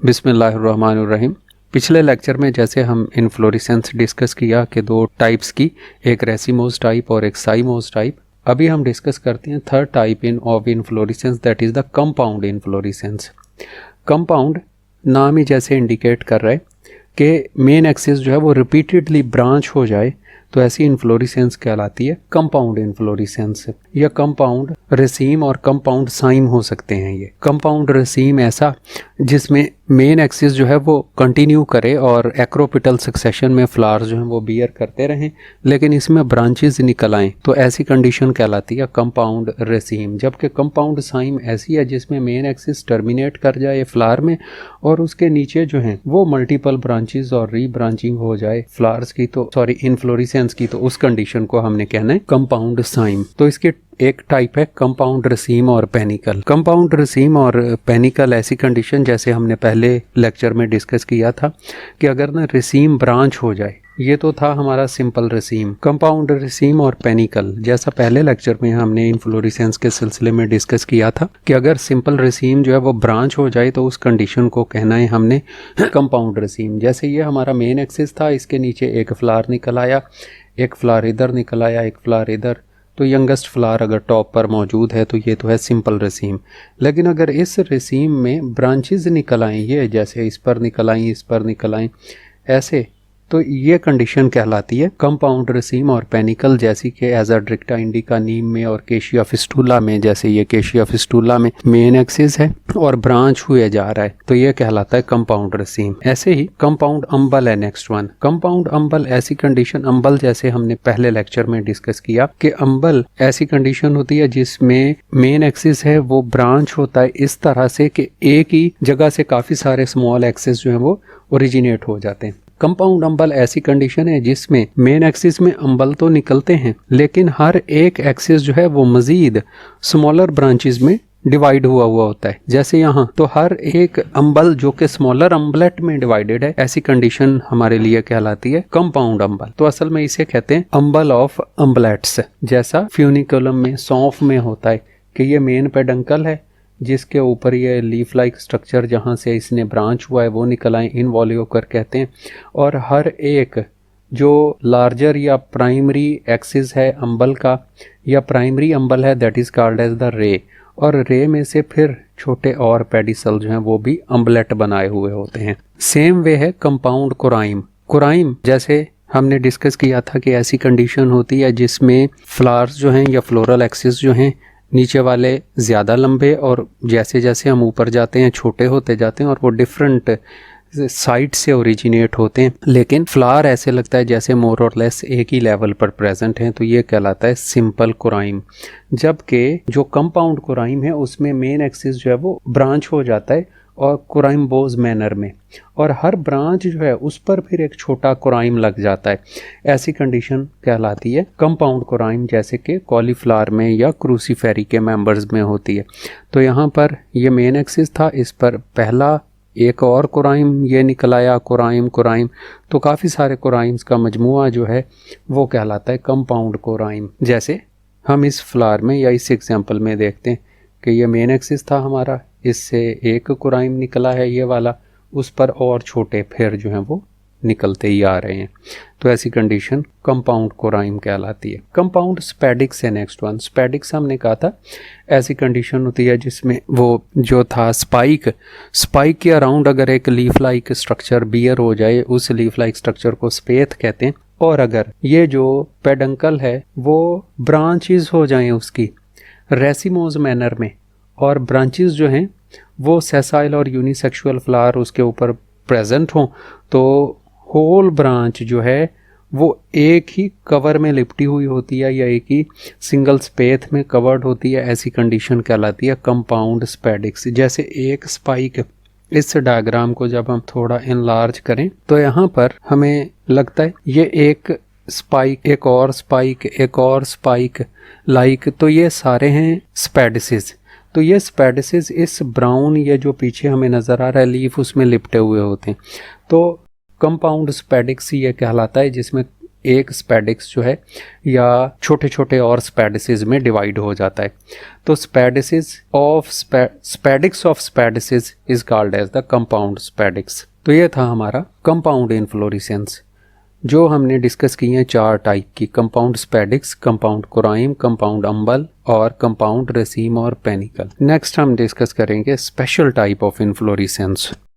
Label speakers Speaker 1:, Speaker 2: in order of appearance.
Speaker 1: बिस्मिल्लाहिर्रहमानिर्रहीम। पिछले लेक्चर में जैसे हम इन्फ्लोरेसेंस डिस्कस किया कि दो टाइप्स की, एक रेसिमोस टाइप और एक साइमोस टाइप। अभी हम डिस्कस करते हैं third type of inflorescence, that is the compound inflorescence. Compound नाम ही जैसे इंडिकेट कर रहा है कि मेन एक्सिस जो है वो रिपीटेडली ब्रांच हो जाए, तो ऐसी इन्फ्लोरेसेंस कहलाती है कंपाउंड इन्फ्लोरेसेंस। या कंपाउंड रेसीम और कंपाउंड साइम हो सकते हैं। ये कंपाउंड रेसीम ऐसा जिसमें मेन एक्सिस जो है वो कंटिन्यू करे और एक्रोपिटल सक्सेशन में फ्लावर्स जो हैं वो बियर करते रहें, लेकिन इसमें ब्रांचेस निकल आएँ, तो ऐसी कंडीशन कहलाती है कंपाउंड रेसीम। जबकि कंपाउंड साइम ऐसी है जिसमें मेन एक्सिस टर्मिनेट कर जाए फ्लावर में और उसके नीचे जो हैं वो मल्टीपल ब्रांचेस और रीब्रांचिंग हो जाए फ्लावर्स की, तो इन्फ्लोरेसेंस की, तो उस कंडीशन को हमने कहना है कंपाउंड साइम। तो इसके एक टाइप है कंपाउंड रेसीम और पेनिकल। कंपाउंड रेसीम और पेनिकल ऐसी कंडीशन जैसे हमने पहले लेक्चर में डिस्कस किया था कि अगर ना रेसीम ब्रांच हो जाए, ये तो था हमारा सिंपल रेसीम। कंपाउंड रेसीम और पेनिकल जैसा पहले लेक्चर में हमने इन्फ्लोरेसेंस के सिलसिले में डिस्कस किया था कि अगर सिंपल रेसीम जो है वो ब्रांच हो जाए तो उस कंडीशन को कहना है हमने कंपाउंड रेसीम। जैसे ये हमारा मेन एक्सिस था, इसके नीचे एक फ्लावर निकल आया, एक फ्लावर इधर निकल आया, एक फ्लावर इधर, तो यंगेस्ट फ्लावर अगर टॉप पर मौजूद है तो ये तो है सिंपल रेसीम। लेकिन अगर इस रेसीम में ब्रांचेस निकल आएँ, ये जैसे इस पर निकल आएँ, इस पर निकल आएँ, ऐसे, तो ये कंडीशन कहलाती है कंपाउंड रेसीम और पेनिकल। जैसी कि एजाड्रिक्टा इंडिका नीम में और केशिया फिस्टुला में, जैसे ये केशिया फिस्टुला में मेन एक्सिस है और ब्रांच हुए जा रहा है, तो ये कहलाता है कंपाउंड रेसीम। ऐसे ही कंपाउंड अम्बल है नेक्स्ट वन। कंपाउंड अम्बल ऐसी कंडीशन, अम्बल जैसे हमने पहले लेक्चर में डिस्कस किया कि अम्बल ऐसी कंडीशन होती है जिसमें मेन एक्सिस है वो ब्रांच होता है इस तरह से कि एक ही जगह से काफी सारे स्मॉल एक्सिस जो है वो ओरिजिनेट हो जाते हैं। कंपाउंड अम्बल ऐसी कंडीशन है जिसमें मेन एक्सिस में अम्बल तो निकलते हैं, लेकिन हर एक एक्सिस जो है वो मजीद स्मॉलर ब्रांचेस में डिवाइड हुआ होता है। जैसे यहाँ तो हर एक अम्बल जो कि स्मॉलर अम्बलेट में डिवाइडेड है, ऐसी कंडीशन हमारे लिए कहलाती है कंपाउंड अम्बल। तो असल में इसे कहते हैं अम्बल ऑफ अम्बलेट्स। जैसा फ्यूनिकुलम में, सौंफ में होता है कि ये मेन पेडंकल है जिसके ऊपर ये लीफ लाइक स्ट्रक्चर जहाँ से इसने ब्रांच हुआ है वो निकल आए, इनवॉल्यूकर कहते हैं। और हर एक जो लार्जर या प्राइमरी एक्सिस है अम्बल का या प्राइमरी अम्बल है, that is called as the ray. और रे में से फिर छोटे और पेडिसल जो हैं वो भी अम्बलेट बनाए हुए होते हैं। सेम वे है कंपाउंड कोराइम। कोराइम जैसे हमने डिस्कस किया था कि ऐसी कंडीशन होती है जिसमें फ्लावर्स जो हैं या फ्लोरल एक्सिस जो हैं नीचे वाले ज़्यादा लंबे और जैसे जैसे हम ऊपर जाते हैं छोटे होते जाते हैं और वो डिफरेंट साइड से ओरिजिनेट होते हैं, लेकिन फ्लावर ऐसे लगता है जैसे मोर और लेस एक ही लेवल पर प्रेजेंट हैं, तो ये कहलाता है सिंपल कोराइम। जबकि जो कंपाउंड कोराइम है उसमें मेन एक्सिस जो है वो ब्रांच हो जाता है और कोराइम्बोज मैनर में, और हर ब्रांच जो है उस पर फिर एक छोटा कोराइम लग जाता है। ऐसी कंडीशन कहलाती है कंपाउंड कोराइम, जैसे कि कॉलीफ्लावर में या क्रूसीफेरी के मेंबर्स में होती है। तो यहाँ पर ये मेन एक्सिस था, इस पर पहला एक और कोराइम ये निकल आया, कोराइम, तो काफ़ी सारे कोराइम्स का मजमुआ जो है वो कहलाता है कंपाउंड कोराइम। जैसे हम इस फ्लावर में या इस एग्जाम्पल में देखते हैं कि ये मेन एक्सिस था हमारा, इससे एक कोराइम निकला है ये वाला, उस पर और छोटे फिर जो हैं वो निकलते ही आ रहे हैं, तो ऐसी कंडीशन कंपाउंड कोराइम कहलाती है। कंपाउंड स्पैडिक्स है नेक्स्ट वन। स्पैडिक्स हमने कहा था ऐसी कंडीशन होती है जिसमें वो जो था स्पाइक के अराउंड अगर एक लीफ लाइक स्ट्रक्चर बियर हो जाए, उस लीफ लाइक स्ट्रक्चर को स्पेथ कहते हैं। और अगर ये जो पेडंकल है वो ब्रांचेस हो जाएं उसकी रेसिमोज मैनर में, और ब्रांचेस जो हैं वो सेसाइल और यूनिसेक्सुअल फ्लावर उसके ऊपर प्रेजेंट हों, तो होल ब्रांच जो है वो एक ही कवर में लिपटी हुई होती है या एक ही सिंगल स्पेथ में कवर्ड होती है, ऐसी कंडीशन कहलाती है कंपाउंड स्पैडिक्स। जैसे एक स्पाइक, इस डायग्राम को जब हम थोड़ा इनलार्ज करें तो यहाँ पर हमें लगता है ये एक स्पाइक, एक और स्पाइक, एक और स्पाइक लाइक, तो ये सारे हैं स्पैडिसेस। तो ये स्पैडिसेस इस ब्राउन ये जो पीछे हमें नज़र आ रहा है लीफ, उसमें लिपटे हुए होते हैं। तो कंपाउंड स्पैडिक्स ये कहलाता है जिसमें एक स्पेडिक्स जो है या छोटे छोटे और स्पेडिसेस में डिवाइड हो जाता है। तो spadix of spadices is called as the compound spadix. तो ये था हमारा कंपाउंड इन्फ्लोरेसेंस जो हमने डिस्कस की हैं 4 टाइप की, कंपाउंड स्पेडिक्स, कंपाउंड कोराइम, कंपाउंड अम्बल और कंपाउंड रेसीम और पेनिकल। नेक्स्ट हम डिस्कस करेंगे स्पेशल टाइप ऑफ इन्फ्लोरेसेंस।